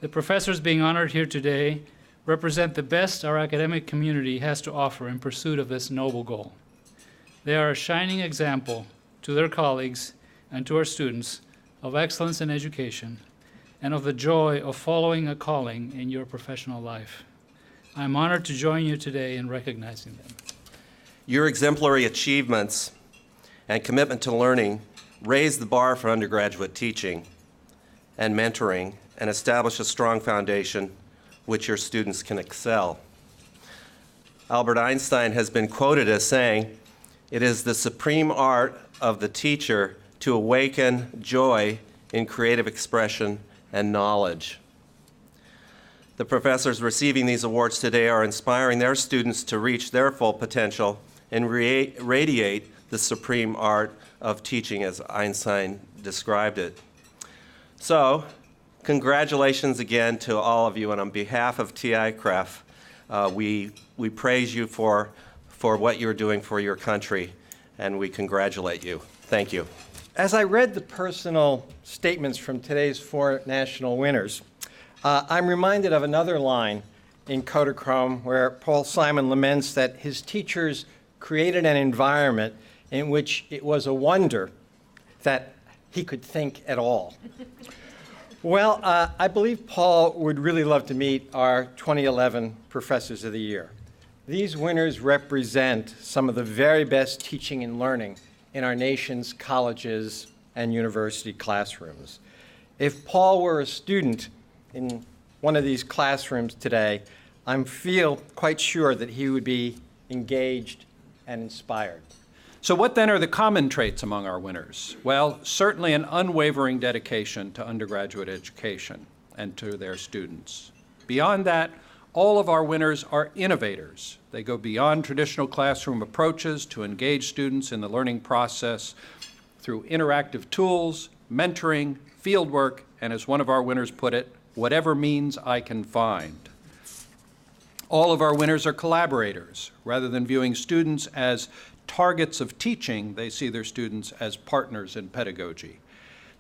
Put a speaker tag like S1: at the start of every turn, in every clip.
S1: The professors being honored here today represent the best our academic community has to offer in pursuit of this noble goal. They are a shining example to their colleagues and to our students of excellence in education and of the joy of following a calling in your professional life. I'm honored to join you today in recognizing them.
S2: Your exemplary achievements and commitment to learning raise the bar for undergraduate teaching and mentoring and establish a strong foundation which your students can excel. Albert Einstein has been quoted as saying, "It is the supreme art of the teacher to awaken joy in creative expression and knowledge." The professors receiving these awards today are inspiring their students to reach their full potential and radiate the supreme art of teaching as Einstein described it. So, congratulations again to all of you, and on behalf of TI-CREF, we praise you for what you're doing for your country, and we congratulate you. Thank you.
S3: As I read the personal statements from today's four national winners, I'm reminded of another line in Kodachrome where Paul Simon laments that his teachers created an environment in which it was a wonder that he could think at all. Well, I believe Paul would really love to meet our 2011 Professors of the Year. These winners represent some of the very best teaching and learning in our nation's colleges and university classrooms. If Paul were a student in one of these classrooms today, I feel quite sure that he would be engaged and inspired.
S4: So what then are the common traits among our winners? Well, certainly an unwavering dedication to undergraduate education and to their students. Beyond that, all of our winners are innovators. They go beyond traditional classroom approaches to engage students in the learning process through interactive tools, mentoring, fieldwork, and as one of our winners put it, whatever means I can find. All of our winners are collaborators. Rather than viewing students as targets of teaching, they see their students as partners in pedagogy.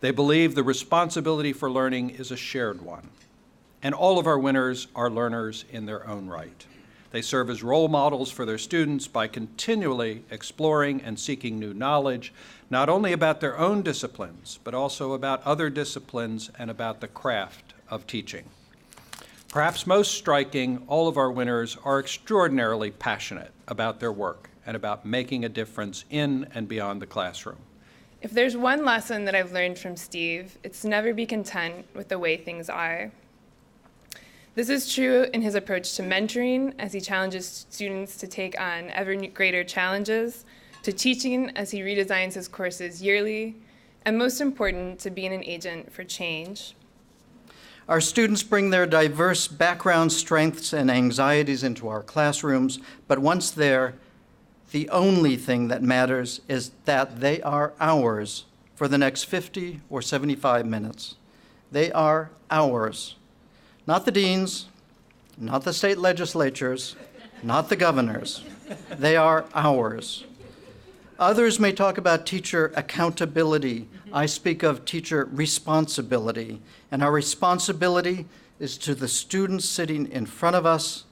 S4: They believe the responsibility for learning is a shared one. And all of our winners are learners in their own right. They serve as role models for their students by continually exploring and seeking new knowledge, not only about their own disciplines, but also about other disciplines and about the craft of teaching. Perhaps most striking, all of our winners are extraordinarily passionate about their work and about making a difference in and beyond the classroom.
S5: If there's one lesson that I've learned from Steve, it's to never be content with the way things are. This is true in his approach to mentoring as he challenges students to take on ever greater challenges, to teaching as he redesigns his courses yearly, and most important, to being an agent for change.
S6: Our students bring their diverse backgrounds, strengths, and anxieties into our classrooms, but once there, the only thing that matters is that they are ours for the next 50 or 75 minutes. They are ours. Not the deans, not the state legislatures, not the governors. They are ours. Others may talk about teacher accountability. I speak of teacher responsibility. And our responsibility is to the students sitting in front of us.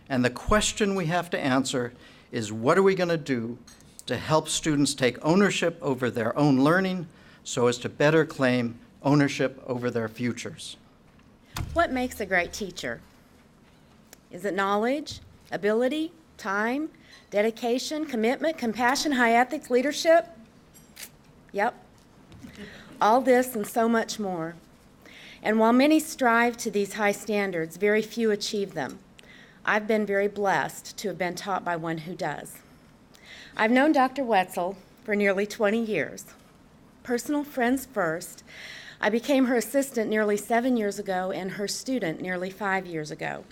S6: And the question we have to answer is, what are we going to do to help students take ownership over their own learning so as to better claim ownership over their futures?
S7: What makes a great teacher? Is it knowledge, ability, time, dedication, commitment, compassion, high ethics, leadership? Yep. All this and so much more. And while many strive to these high standards, very few achieve them. I've been very blessed to have been taught by one who does. I've known Dr. Wetzel for nearly 20 years. Personal friends first. I became her assistant nearly 7 years ago and her student nearly 5 years ago.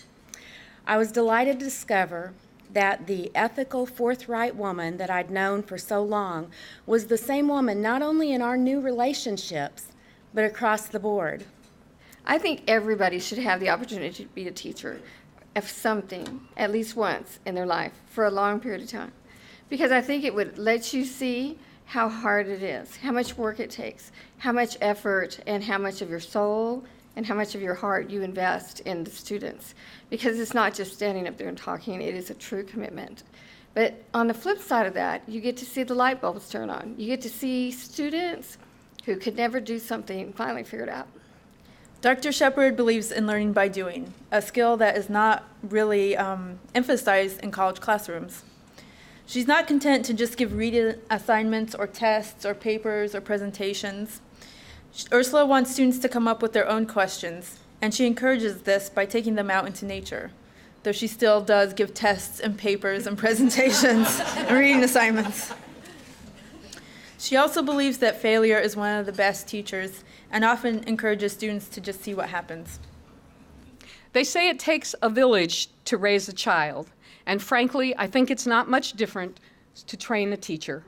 S7: I was delighted to discover that the ethical, forthright woman that I'd known for so long was the same woman not only in our new relationships, but across the board.
S8: I think everybody should have the opportunity to be a teacher of something at least once in their life for a long period of time, because I think it would let you see how hard it is, how much work it takes, how much effort and how much of your soul and how much of your heart you invest in the students. Because it's not just standing up there and talking, it is a true commitment. But on the flip side of that, you get to see the light bulbs turn on. You get to see students who could never do something finally figure it out.
S9: Dr. Shepard believes in learning by doing, a skill that is not really emphasized in college classrooms. She's not content to just give reading assignments or tests or papers or presentations. Ursula wants students to come up with their own questions, and she encourages this by taking them out into nature, though she still does give tests and papers and presentations and reading assignments. She also believes that failure is one of the best teachers and often encourages students to just see what happens.
S10: They say it takes a village to raise a child, and frankly, I think it's not much different to train a teacher.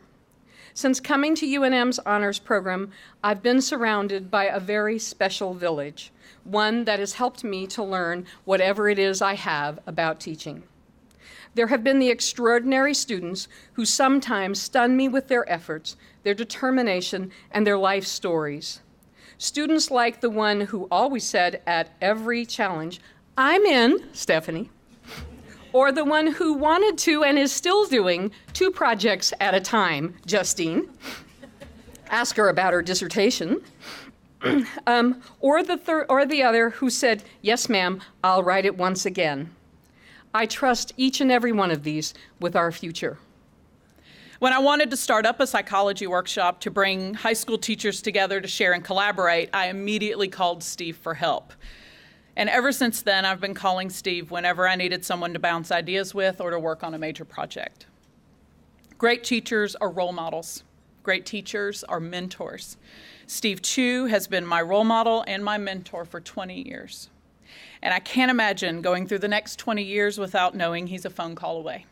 S10: Since coming to UNM's honors program, I've been surrounded by a very special village, one that has helped me to learn whatever it is I have about teaching. There have been the extraordinary students who sometimes stun me with their efforts, their determination, and their life stories. Students like the one who always said at every challenge, "I'm in, Stephanie," or the one who wanted to and is still doing 2 projects at a time, Justine. Ask her about her dissertation. Or the other who said, "Yes, ma'am, I'll write it once again." I trust each and every one of these with our future.
S11: When I wanted to start up a psychology workshop to bring high school teachers together to share and collaborate, I immediately called Steve for help. And ever since then, I've been calling Steve whenever I needed someone to bounce ideas with or to work on a major project. Great teachers are role models. Great teachers are mentors. Steve Chu has been my role model and my mentor for 20 years. And I can't imagine going through the next 20 years without knowing he's a phone call away.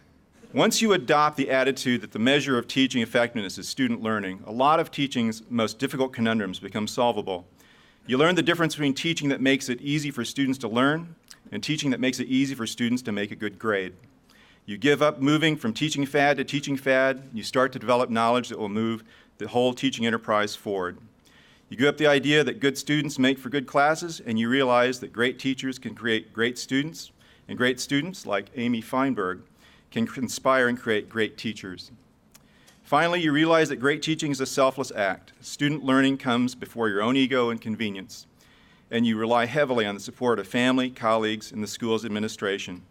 S12: Once you adopt the attitude that the measure of teaching effectiveness is student learning, a lot of teaching's most difficult conundrums become solvable. You learn the difference between teaching that makes it easy for students to learn and teaching that makes it easy for students to make a good grade. You give up moving from teaching fad to teaching fad. You start to develop knowledge that will move the whole teaching enterprise forward. You give up the idea that good students make for good classes, and you realize that great teachers can create great students, and great students, like Amy Feinberg, can inspire and create great teachers. Finally, you realize that great teaching is a selfless act. Student learning comes before your own ego and convenience, and you rely heavily on the support of family, colleagues, and the school's administration.